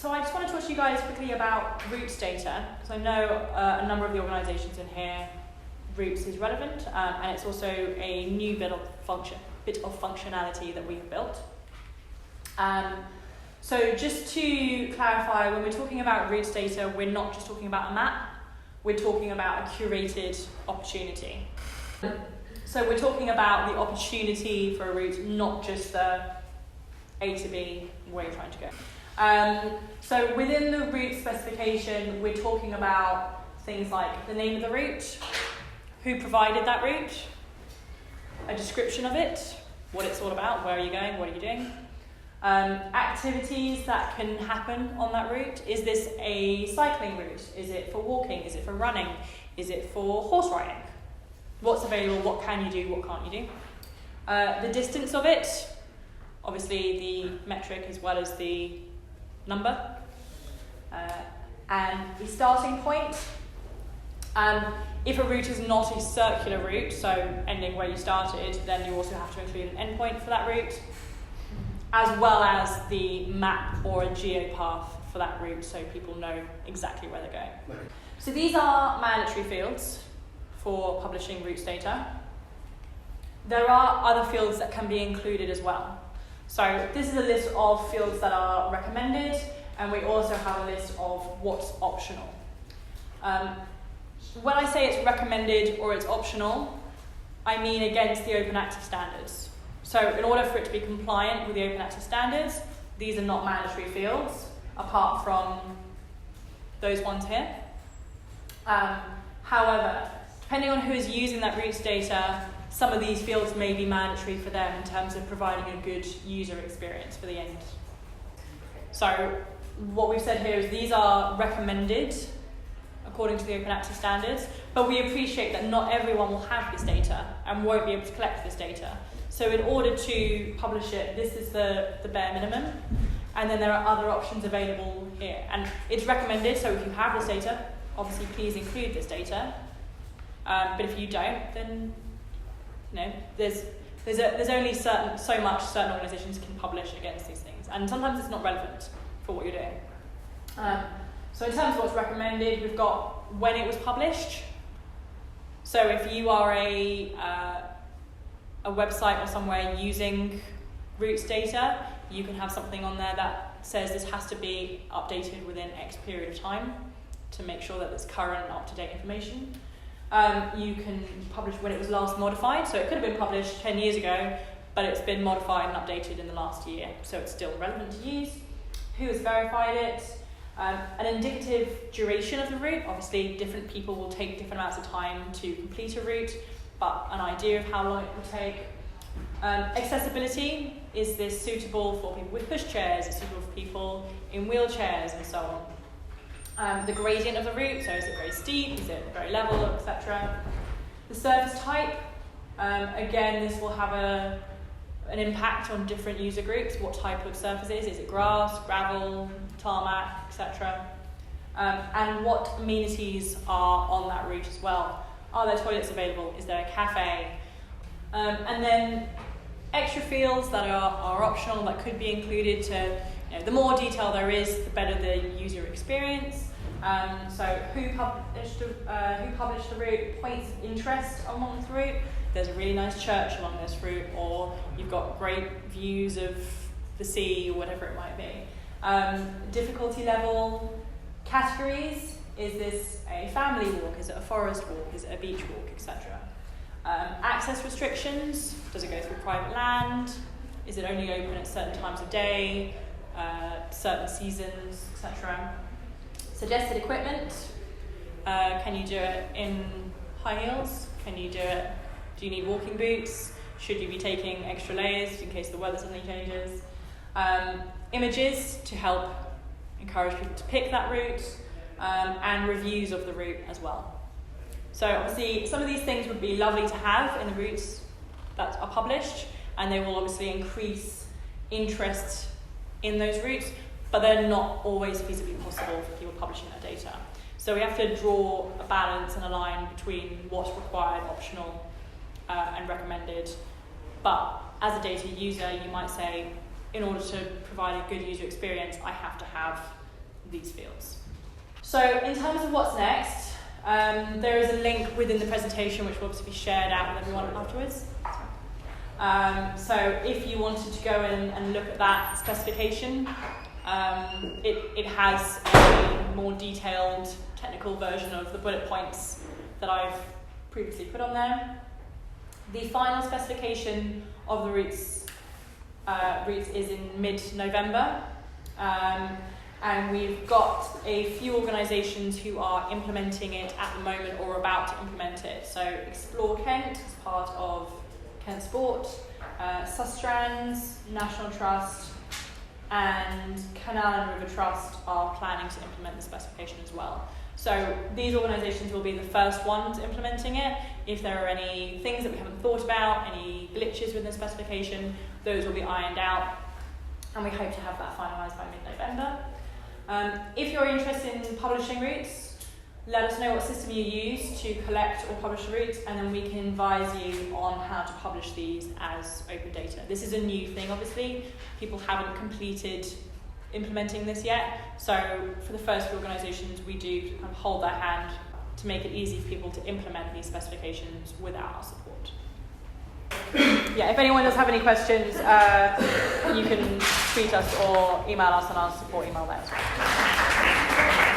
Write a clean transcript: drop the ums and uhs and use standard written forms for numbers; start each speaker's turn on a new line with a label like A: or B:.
A: So I just want to talk to you guys quickly about routes data. So I know a number of the organisations in here, routes is relevant, and it's also a new bit of functionality that we've built. So just to clarify, when we're talking about routes data, we're not just talking about a map, we're talking about a curated opportunity. So we're talking about the opportunity for a route, not just the A to B, where you're trying to go. So within the route specification, we're talking about things like the name of the route, who provided that route, a description of it, what it's all about, where are you going, what are you doing, activities that can happen on that route. Is this a cycling route? Is it for walking? Is it for running? Is it for horse riding? What's available, what can you do, what can't you do? The distance of it, obviously the metric as well as the number. And the starting point. If a route is not a circular route, so ending where you started, then you also have to include an endpoint for that route, as well as the map or a geopath for that route so people know exactly where they're going. So these are mandatory fields for publishing routes data. There are other fields that can be included as well. So this is a list of fields that are recommended, and we also have a list of what's optional. When I say it's recommended or it's optional, I mean against the open access standards. So in order for it to be compliant with the open access standards, these are not mandatory fields, apart from those ones here. However, depending on who is using that routes data, some of these fields may be mandatory for them in terms of providing a good user experience for the end. So what we've said here is these are recommended according to the open access standards, but we appreciate that not everyone will have this data and won't be able to collect this data. So in order to publish it, this is the bare minimum, and then there are other options available here. And it's recommended, so if you have this data, obviously please include this data. But if you don't, then there's only so much certain organisations can publish against these things, and sometimes it's not relevant for what you're doing. So in terms of what's recommended, we've got when it was published. So if you are a website or somewhere using routes data, you can have something on there that says this has to be updated within X period of time to make sure that it's current and up-to-date information. You can publish when it was last modified, so it could have been published 10 years ago, but it's been modified and updated in the last year, so it's still relevant to use. Who has verified it? An indicative duration of the route. Obviously, different people will take different amounts of time to complete a route, but an idea of how long it will take. Accessibility, is this suitable for people with pushchairs? Is it suitable for people in wheelchairs, and so on? The gradient of the route, so is it very steep, is it very level, etc. The surface type, again, this will have an impact on different user groups. What type of surface is it grass, gravel, tarmac, etc. And what amenities are on that route as well. Are there toilets available? Is there a cafe? And then extra fields that are optional that could be included to, the more detail there is, the better the user experience. So who published the route, points of interest along the route. There's a really nice church along this route, or you've got great views of the sea, or whatever it might be. Difficulty level, categories, is this a family walk, is it a forest walk, is it a beach walk, etc. Access restrictions, does it go through private land, is it only open at certain times of day, certain seasons, etc. Suggested equipment, can you do it in high heels, do you need walking boots, should you be taking extra layers in case the weather suddenly changes. Images to help encourage people to pick that route, and reviews of the route as well. So obviously some of these things would be lovely to have in the routes that are published, and they will obviously increase interest in those routes, but they're not always feasibly possible for people publishing that data. So we have to draw a balance and a line between what's required, optional, and recommended. But as a data user, you might say, in order to provide a good user experience, I have to have these fields. So in terms of what's next, there is a link within the presentation which will obviously be shared out with everyone afterwards. So if you wanted to go in and look at that specification, it has a more detailed technical version of the bullet points that I've previously put on there. The final specification of the routes is in mid-November, and we've got a few organisations who are implementing it at the moment or about to implement it. So Explore Kent is part of Kent Sport, Sustrans, National Trust, and Canal and River Trust are planning to implement the specification as well. So these organisations will be the first ones implementing it. If there are any things that we haven't thought about, any glitches within the specification, those will be ironed out, and we hope to have that finalised by mid-November. If you're interested in publishing routes, let us know what system you use to collect or publish the routes, and then we can advise you on how to publish these as open data. This is a new thing, obviously. People haven't completed implementing this yet, so for the first few organisations, we do kind of hold their hand to make it easy for people to implement these specifications without our support. Yeah, if anyone does have any questions, you can tweet us or email us on our support email there as well.